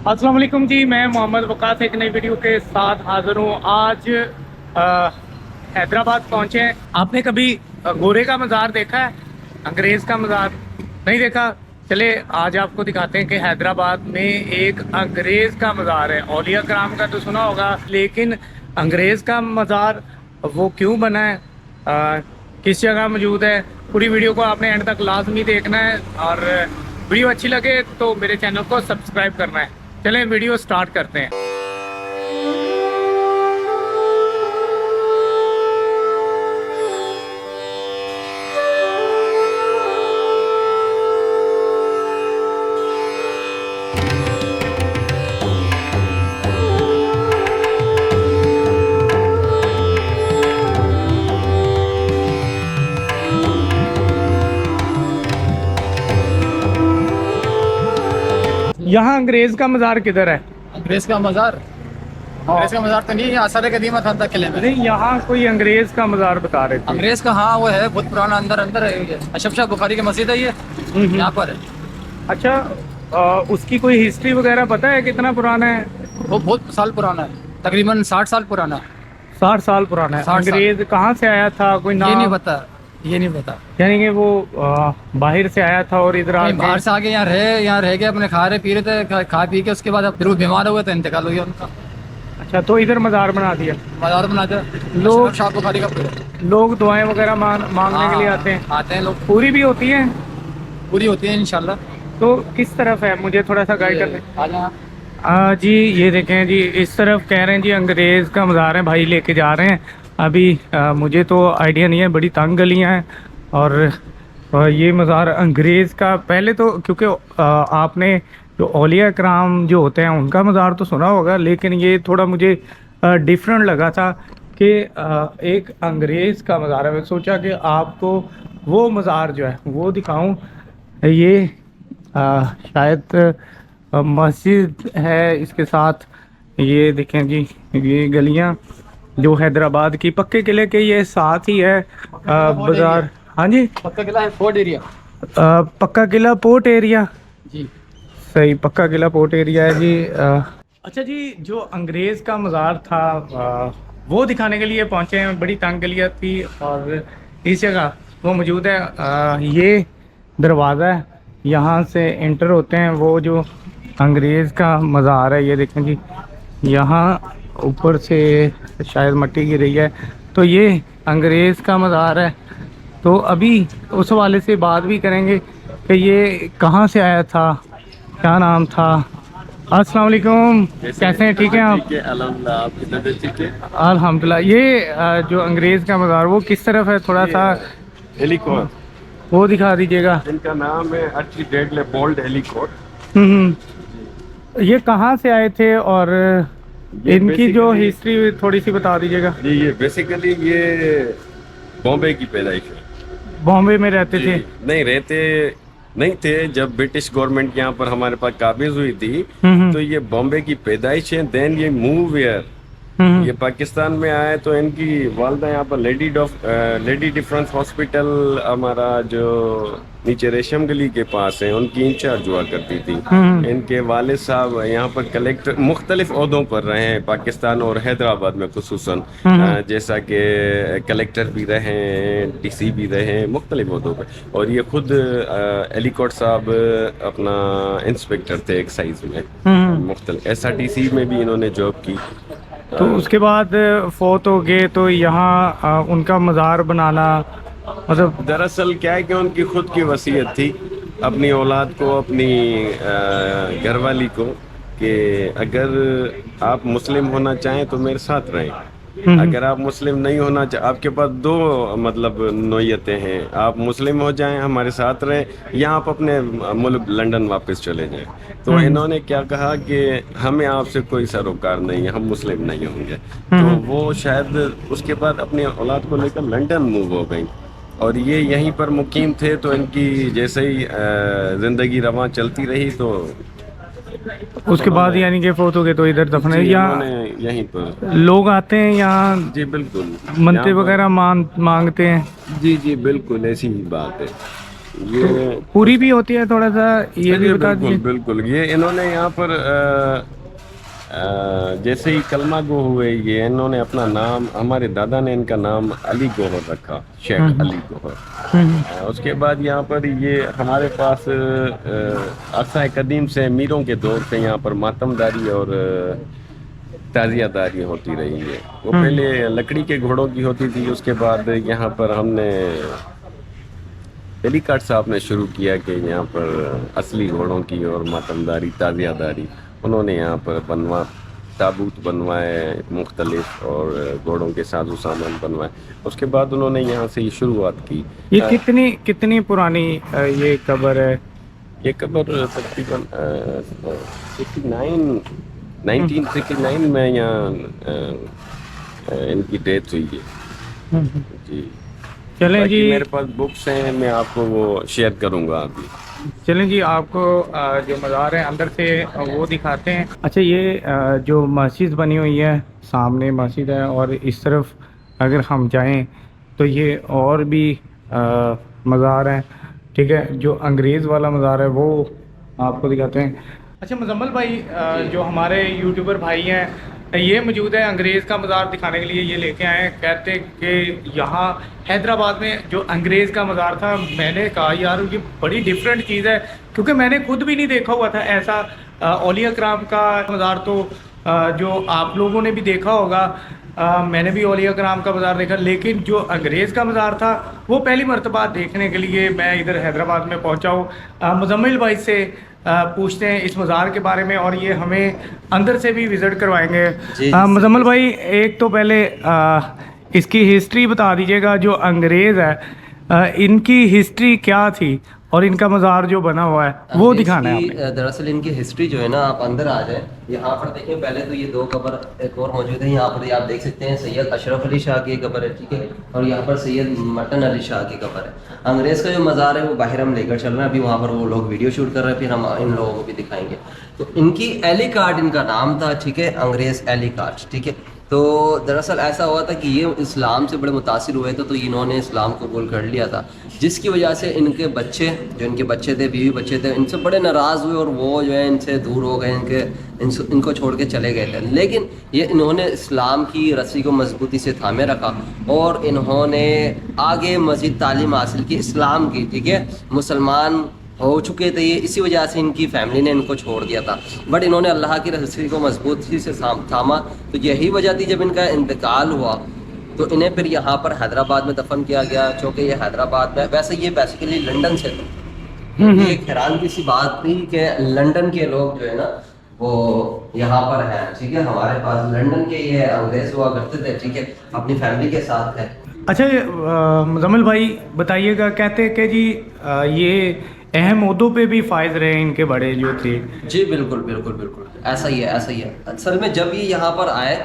अस्सलाम वालेकुम जी, मैं मोहम्मद वकास एक नई वीडियो के साथ हाजिर हूँ। आज हैदराबाद पहुँचे हैं। आपने कभी गोरे का मज़ार देखा है? अंग्रेज़ का मज़ार नहीं देखा? चले आज आपको दिखाते हैं कि हैदराबाद में एक अंग्रेज़ का मज़ार है। औलिया कराम का तो सुना होगा, लेकिन अंग्रेज़ का मज़ार वो क्यों बना है, किस जगह मौजूद है, पूरी वीडियो को आपने एंड तक लाजमी देखना है। और वीडियो अच्छी लगे तो मेरे चैनल को सब्सक्राइब करना है। चलें वीडियो स्टार्ट करते हैं। यहाँ अंग्रेज़ का मज़ार किधर है? अंग्रेज का मज़ार तो नहीं है, आसार कदीमा था अंदर किले में। नहीं, यहाँ कोई अंग्रेज़ का मज़ार बता रहे थे। अंग्रेज का हाँ वो है, बहुत पुराना अंदर अंदर है ये। अशरफ शाह बुखारी की मस्जिद है ये, यहाँ पर है। अच्छा, उसकी कोई हिस्ट्री वगैरह पता है कितना पुराना है? वो बहुत साल पुराना है, तकरीबन 60 साल पुराना है। 60 साल पुराना है। 60 साल। अंग्रेज़ कहाँ से आया था, कोई ये नाम? नहीं पता, ये नहीं पता। यानी कि वो बाहर से आया था और इधर नहीं, आके बाहर से आके यहाँ रह गए, अपने खा रहे पी रहे थे, खा पी के उसके बाद फिर वो बीमार हुए तो इंतकाल हो गया उनका। अच्छा, तो इधर मज़ार बना दिया। मज़ार बनाते लोग- अशरफ शाह बुखारी का लोग दुआएं वगैरह मांगने के लिए आते हैं। आते हैं लोग, पूरी भी होती है? पूरी होती है इंशाल्लाह। तो किस तरफ है, मुझे थोड़ा सा गाइड कर दें। आ जाए। जी ये देखें जी, इस तरफ कह रहे हैं जी अंग्रेज़ का मज़ार है, भाई लेके जा रहे हैं। अभी मुझे तो आइडिया नहीं है, बड़ी तंग गलियां हैं। और ये मज़ार अंग्रेज़ का पहले तो, क्योंकि आपने जो औलिया कराम जो होते हैं उनका मज़ार तो सुना होगा, लेकिन ये थोड़ा मुझे डिफरेंट लगा था कि एक अंग्रेज़ का मज़ार है। मैं सोचा कि आपको वो मज़ार जो है वो दिखाऊं। ये शायद मस्जिद है, इसके साथ ये देखें जी, ये गलियां जो हैदराबाद की पक्के किले के ये साथ ही है बाजार। हाँ जी, पक्का किला है, फोर्ट एरिया। पक्का किला पोर्ट एरिया। जी सही, पक्का किला पोर्ट एरिया है जी। अच्छा जी, जो अंग्रेज़ का मज़ार था वो दिखाने के लिए पहुँचे हैं। बड़ी तंग गलियाँ थी और इस जगह वो मौजूद है। ये दरवाज़ा है, यहाँ से एंटर होते हैं। वो जो अंग्रेज़ का मज़ार है, ये देखें जी, यहाँ ऊपर से शायद मिट्टी गिर रही है, तो ये अंग्रेज़ का मज़ार है। तो अभी उस हवाले से बात भी करेंगे कि ये कहाँ से आया था, क्या नाम था। अस्सलाम वालेकुम, कैसे हैं, ठीक हैं आप? अल्हम्दुलिल्लाह, आप किधर ठीक है? अल्हम्दुलिल्लाह। ये जो अंग्रेज़ का मज़ार वो किस तरफ है, थोड़ा सा हेलीकॉट, वो दिखा दीजिएगा। इनका नाम है आर्चिडेड लेपोल्ड हेलीकॉट। ये कहाँ से आए थे और इनकी जो basically- हिस्ट्री थोड़ी सी बता दीजिएगा। जी, ये बेसिकली ये बॉम्बे की पैदाइश है। बॉम्बे में रहते जी, थे? नहीं रहते नहीं थे। जब ब्रिटिश गवर्नमेंट यहाँ पर हमारे पास काबिज हुई थी तो ये बॉम्बे की पैदाइश है। देन ये मूव वेयर, ये पाकिस्तान में आए तो इनकी वालदा यहाँ पर लेडी डिफरेंस हॉस्पिटल, हमारा जो नीचे रेशम गली के पास है, उनकी इंचार्ज हुआ करती थी। इनके वालिद साहब यहाँ पर कलेक्टर, मुख्तलिफ ओहदों पर रहे हैं पाकिस्तान और हैदराबाद में खुसूसन, जैसा कि कलेक्टर भी रहे हैं, डीसी भी रहे हैं, मुख्तलिफ ओहदों पर। और ये खुद एलिकॉट साहब अपना इंस्पेक्टर थे एक्साइज में, मुख्तलिफ SRTC में भी इन्होंने जॉब की। तो उसके बाद फौत हो गए, तो यहाँ उनका मज़ार बनाना, मतलब दरअसल क्या है कि उनकी खुद की वसीयत थी अपनी औलाद को, अपनी घरवाली को, कि अगर आप मुस्लिम होना चाहें तो मेरे साथ रहें, अगर आप मुस्लिम नहीं होना चाहे, आपके पास दो मतलब नोयतें हैं, आप मुस्लिम हो जाएं हमारे साथ रहें, या आप अपने मुल्क लंदन वापस चले जाएं। तो इन्होंने क्या कहा कि हमें आपसे कोई सरोकार नहीं है, हम मुस्लिम नहीं होंगे। तो वो शायद उसके बाद अपनी औलाद को लेकर लंदन मूव हो गई और ये यहीं पर मुकीम थे। तो इनकी जैसे ही ज़िंदगी रवां चलती रही तो उसके बाद यानी कि फौत हो गए तो इधर दफन है। जी, यहाँ इन्होंने यहीं पर लोग आते हैं यहाँ, जी बिल्कुल मनते यहाँ पर- वगैरह मांगते हैं। जी जी बिल्कुल ऐसी ही बात है। ये पूरी भी होती है, थोड़ा सा ये भी बता बिल्कुल दीजिए। बिल्कुल। ये इन्होंने यहाँ पर जैसे ही कलमा गो हुए, ये इन्होंने अपना नाम, हमारे दादा ने इनका नाम अली गोहर रखा, शेख अली गोहर। उसके बाद यहाँ पर ये हमारे पास अरसा कदीम से मीरों के दौर से यहाँ पर मातमदारी और ताज़ियादारी होती रही है। वो पहले लकड़ी के घोड़ों की होती थी, उसके बाद यहाँ पर हमने एलिकाट साहब ने शुरू किया कि यहाँ पर असली घोड़ों की और मातमदारी ताज़ियादारी उन्होंने यहाँ पर ताबूत बनवाए मुख्तलिफ, और घोड़ों के साजो सामान बनवाए। उसके बाद उन्होंने यहाँ से ये शुरुआत की। ये कितनी पुरानी ये कब्र है? ये कब्र तकरीबन 1969 में यहाँ इनकी डेथ हुई है जी। चलें बाकी जी, मेरे पास बुक्स हैं, मैं आपको वो शेयर करूँगा अभी। चलें जी, आपको जो मज़ार है अंदर से वो दिखाते हैं। अच्छा, ये जो मस्जिद बनी हुई है, सामने मस्जिद है, और इस तरफ अगर हम जाएं तो ये और भी मज़ार हैं, ठीक है। जो अंग्रेज़ वाला मज़ार है वो आपको दिखाते हैं। अच्छा मुजम्मल भाई, जो हमारे यूट्यूबर भाई हैं, ये मौजूद है अंग्रेज़ का मज़ार दिखाने के लिए, ये लेके आए हैं। कहते हैं कि यहाँ हैदराबाद में जो अंग्रेज़ का मज़ार था, मैंने कहा यार ये बड़ी डिफरेंट चीज़ है, क्योंकि मैंने खुद भी नहीं देखा हुआ था ऐसा औलिया कराम का मज़ार। तो जो आप लोगों ने भी देखा होगा, मैंने भी औलिया कराम का मज़ार देखा, लेकिन जो अंग्रेज़ का मज़ार था वो पहली मरतबा देखने के लिए मैं इधर हैदराबाद में पहुँचा हूँ। मुजम्मिल भाई से पूछते हैं इस मज़ार के बारे में, और ये हमें अंदर से भी विज़िट करवाएंगे। मुजम्मिल भाई, एक तो पहले इसकी हिस्ट्री बता दीजिएगा। जो अंग्रेज़ है इनकी हिस्ट्री क्या थी, और इनका मज़ार जो बना हुआ है वो दिखाना है हमें। दरअसल इनकी हिस्ट्री जो है ना, आप अंदर आ जाए, यहाँ पर देखें। पहले तो ये दो कब्र एक और मौजूद है यहाँ पर, आप देख सकते हैं। सैयद अशरफ अली शाह की कब्र है, ठीक है, और यहाँ पर सैयद मटन अली शाह की कब्र है। अंग्रेज़ का जो मज़ार है वो बाहर हम लेकर चल रहे हैं, अभी वहाँ पर वो लोग वीडियो शूट कर रहे हैं, फिर हम इन लोगों को भी दिखाएंगे। तो इनकी एलिकाट इनका नाम था, ठीक है, अंग्रेज़ एलिकाट, ठीक है। तो दरअसल ऐसा हुआ था कि ये इस्लाम से बड़े मुतासिर हुए थे, तो इन्होंने इस्लाम कबूल कर लिया था, जिसकी वजह से इनके बच्चे, जो इनके बच्चे थे, बीवी बच्चे थे, इनसे बड़े नाराज़ हुए, और वो जो है इनसे दूर हो गए, इनको छोड़ के चले गए थे। लेकिन ये इन्होंने इस्लाम की रस्सी को मजबूती से थामे रखा, और इन्होंने आगे मज़ीद तालीम हासिल की इस्लाम की, ठीक है। मुसलमान हो चुके थे ये, इसी वजह से इनकी फैमिली ने इनको छोड़ दिया था, बट इन्होंने अल्लाह की रस्सी को मजबूती से थामा। तो यही वजह थी, जब इनका इंतकाल हुआ तो इन्हें फिर यहाँ पर हैदराबाद में दफन किया गया, चूँकि ये हैदराबाद में, वैसे ये बेसिकली लंदन से थे। ये एक हैरान की सी बात थी कि लंदन के लोग जो है ना वो यहाँ पर हैं, ठीक है। हमारे पास लंदन के ये अंग्रेज़ हुआ करते थे, ठीक है, अपनी फैमिली के साथ है। अच्छा मुजम्मिल भाई बताइएगा, कहते हैं कि जी ये अहम ओहदों पे भी फायज रहे इनके बड़े जो थे। जी बिल्कुल बिल्कुल बिल्कुल, ऐसा ही है, ऐसा ही है। असल में जब ये यहाँ पर आए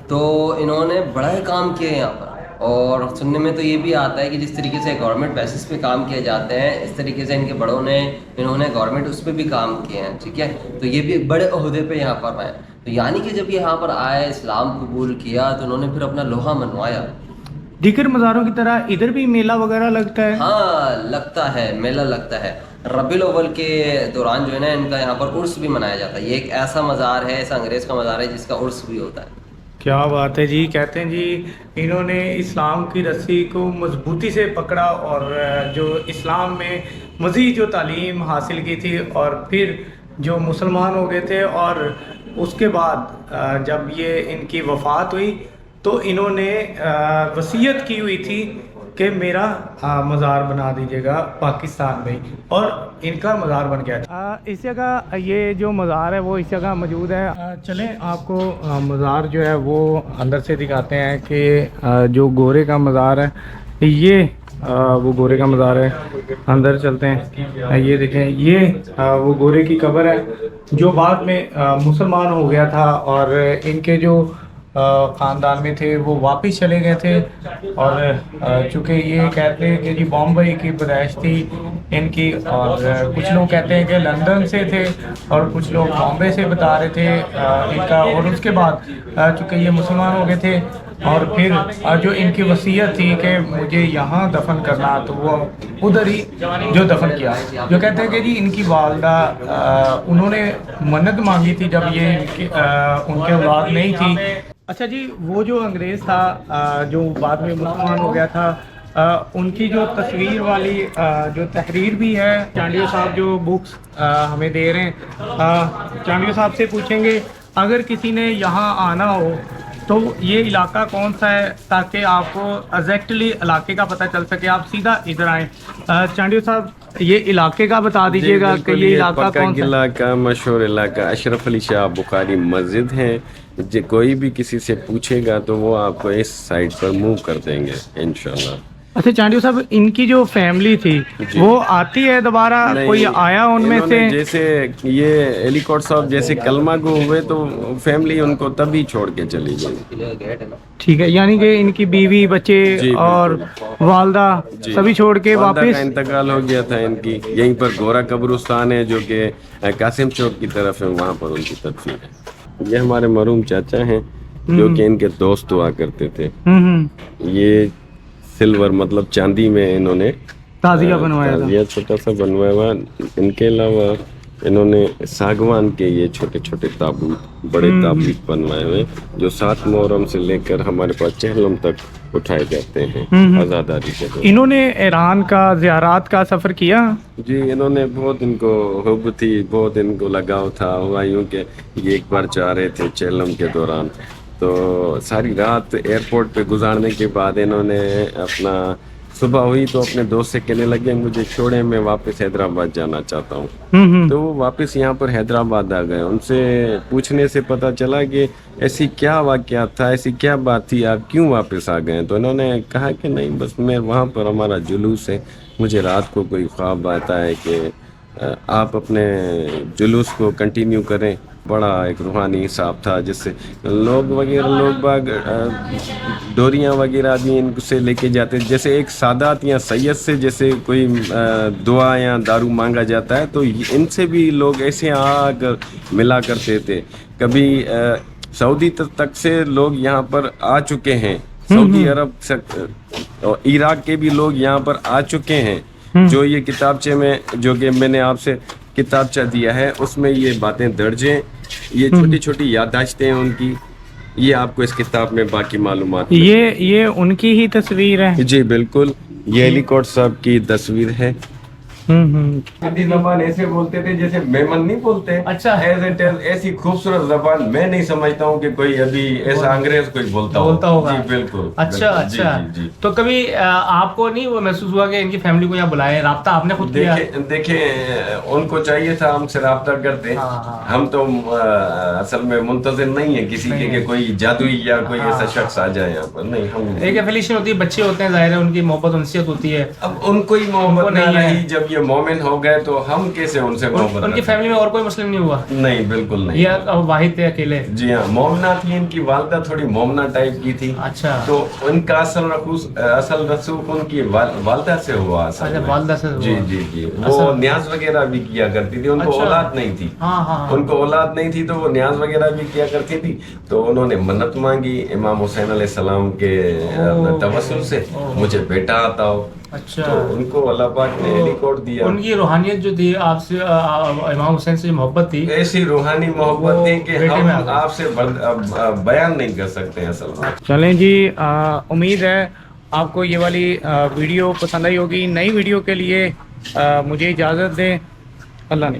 तो इन्होंने बड़ा ही काम किया यहाँ पर, और सुनने में तो ये भी आता है कि जिस तरीके से गवर्नमेंट बेसिस पे काम किए जाते हैं, इस तरीके से इनके बड़ों ने, इन्होंने गवर्नमेंट उस पर भी काम किए हैं, ठीक है। तो ये भी एक बड़े ओहदे पे यहाँ पर आए। तो यानी कि जब यहाँ पर आए, इस्लाम कबूल किया, तो उन्होंने फिर अपना लोहा मनवाया। दीगर मज़ारों की तरह इधर भी मेला वगैरह लगता है? हाँ लगता है, मेला लगता है। रबीउल अव्वल के दौरान जो है ना, इनका यहाँ पर उर्स भी मनाया जाता है। ये एक ऐसा मज़ार है, ऐसा अंग्रेज़ का मज़ार है जिसका उर्स भी होता है। क्या बात है जी। कहते हैं जी इन्होंने इस्लाम की रस्सी को मजबूती से पकड़ा, और जो इस्लाम में मज़ीद जो तालीम हासिल की थी, और फिर जो मुसलमान हो गए थे, और उसके बाद जब ये इनकी वफ़ात हुई तो इन्होंने वसीयत की हुई थी कि मेरा मज़ार बना दीजिएगा पाकिस्तान में, और इनका मज़ार बन गया था। इस जगह ये जो मज़ार है वो इस जगह मौजूद है। चलें आपको मज़ार जो है वो अंदर से दिखाते हैं कि जो गोरे का मज़ार है, ये वो गोरे का मज़ार है। अंदर चलते हैं। ये देखें, ये वो गोरे की कब्र है जो बाद में मुसलमान हो गया था, और इनके जो ख़ानदान में थे वो वापस चले गए थे। और चूँकि ये कहते हैं कि जी बॉम्बे की पैदाइश थी इनकी, और कुछ लोग कहते हैं कि लंदन से थे, और कुछ लोग बॉम्बे से बता रहे थे इनका। और उसके बाद चूँकि ये मुसलमान हो गए थे اور پھر جو ان کی وصیت تھی کہ مجھے یہاں دفن کرنا تو وہ ادھر ہی جو دفن کیا. جو کہتے ہیں کہ جی ان کی والدہ انہوں نے منت مانگی تھی جب یہ ان کے اولاد نہیں تھی. اچھا جی وہ جو انگریز تھا جو بعد میں مسلمان ہو گیا تھا ان کی جو تصویر والی جو تحریر بھی ہے چانڈیو صاحب جو بکس ہمیں دے رہے ہیں چانڈیو صاحب سے پوچھیں گے اگر کسی نے یہاں آنا ہو تو یہ علاقہ کون سا ہے تاکہ آپ کو ایگزیکٹلی علاقے کا پتہ چل سکے آپ سیدھا ادھر آئیں. چانڈیو صاحب یہ علاقے کا بتا دیجیے گا کہ یہ علاقہ کون سا علاقہ مشہور علاقہ اشرف علی شاہ بخاری مسجد ہے. کوئی بھی کسی سے پوچھے گا تو وہ آپ کو اس سائڈ پر موو کر دیں گے انشاءاللہ. اچھا چانڈیو صاحب ان کی جو فیملی تھی وہ آتی ہے دوبارہ کوئی آیا ان میں سے جیسے یہ علی کوٹ صاحب جیسے کلمہ کو ہوئے تو فیملی ان کو تبھی چھوڑ کے چلی گئی. ٹھیک ہے یعنی کہ ان کی بیوی بچے اور والدہ سبھی چھوڑ کے واپس کا انتقال ہو گیا تھا ان کی. یہیں پر گورا قبرستان ہے جو کہ قاسم چوک کی طرف ہے وہاں پر ان کی تدفین ہے. یہ ہمارے مرحوم چاچا ہیں جو کہ ان کے دوست ہوا کرتے تھے. یہ سلور مطلب چاندی میں انہوں نے تازیہ بنوایا تھا چھوٹا سا بنوایا ہوا. ان کے علاوہ انہوں نے ساگوان کے یہ چھوٹے چھوٹے تابوت بڑے تابوت بنوائے ہوئے جو 7 محرم سے لے کر ہمارے پاس چہلم تک اٹھائے جاتے ہیں آزاداری کے دور. انہوں نے ایران کا زیارات کا سفر کیا جی انہوں نے بہت ان کو حب تھی بہت ان کو لگاؤ تھا. ہوا یوں کہ یہ ایک بار چاہ رہے تھے چہلم کے دوران تو ساری رات ایئرپورٹ پہ گزارنے کے بعد انہوں نے اپنا صبح ہوئی تو اپنے دوست سے کہنے لگے مجھے چھوڑیں میں واپس حیدرآباد جانا چاہتا ہوں. تو وہ واپس یہاں پر حیدرآباد آ گئے. ان سے پوچھنے سے پتہ چلا کہ ایسی کیا واقعات تھا ایسی کیا بات تھی آپ کیوں واپس آ گئے. تو انہوں نے کہا کہ نہیں بس میں وہاں پر ہمارا جلوس ہے مجھے رات کو کوئی خواب آتا ہے کہ آپ اپنے جلوس کو کنٹینیو کریں. بڑا ایک روحانی حساب تھا جس سے لوگ باغ ڈوریاں وغیرہ بھی ان سے لے کے جاتے جیسے ایک سادات یا سید سے جیسے کوئی دعا یا دارو مانگا جاتا ہے تو ان سے بھی لوگ ایسے آ کر ملا کرتے تھے. کبھی سعودی تک سے لوگ یہاں پر آ چکے ہیں. سعودی عرب اور عراق کے بھی لوگ یہاں پر آ چکے ہیں. جو یہ کتابچے میں جو کہ میں نے آپ سے کتابچہ دیا ہے اس میں یہ باتیں درج ہیں. یہ چھوٹی چھوٹی یادداشتیں ہیں ان کی. یہ آپ کو اس کتاب میں باقی معلومات یہ ان کی ہی تصویر ہے. جی بالکل یہ علی کوٹ صاحب کی تصویر ہے. ہندی زبان ایسے بولتے تھے جیسے میمن نہیں بولتے. اچھا ایسی خوبصورت زبان میں نہیں سمجھتا ہوں کہ کوئی ابھی ایسا انگریز کوئی بولتا ہوگا. جی بالکل. اچھا تو کبھی آپ کو نہیں وہ محسوس ہوا کہ ان کی فیملی کو یہاں بلائے رابطہ آپ نے خود کیا؟ دیکھیں ان کو چاہیے تھا ہم سے رابطہ کرتے. ہم تو اصل میں منتظر نہیں ہیں کسی کے کہ کوئی جادوئی یا کوئی ایسا شخص آ جائے یہاں پر. نہیں ہم ایک ایفیلیشن ہوتی ہے بچے ہوتے ہیں ظاہر ہے ان کی محبت انسیت ہوتی ہے. اب ان کو ہی محبت نہیں رہی جب یہ مومن ہو گئے تو ہم کیسے ان سے محبت. ان کی فیملی میں اور کوئی مسلم نہیں ہوا؟ نہیں بالکل نہیں. یہ واحد تھے اکیلے. جی ہاں مومنہ تھی. ان کی والدہ تھوڑی مومنہ ٹائپ کی تھی. اچھا تو ان کا اصل رسوخ ان کی والدہ سے ہوا. والدہ سے جی جی جی وہ نیاز وغیرہ بھی کیا کرتی تھی. ان کو اولاد نہیں تھی. ان کو اولاد نہیں تھی تو وہ نیاز وغیرہ بھی کیا کرتی تھی. تو انہوں نے منت مانگی امام حسین علیہ السلام کے توسل سے مجھے بیٹا آتا ہو. اچھا تو ان کو اللہ پاک نے علی کوٹ دیا. ان کی روحانیت جو تھی آپ سے امام حسین سے محبت تھی ایسی روحانی محبت تھی کہ ہم آپ سے بیان نہیں کر سکتے اصل میں. چلیں جی امید ہے آپ کو یہ والی ویڈیو پسند آئی ہوگی. نئی ویڈیو کے لیے مجھے اجازت دیں. اللہ نے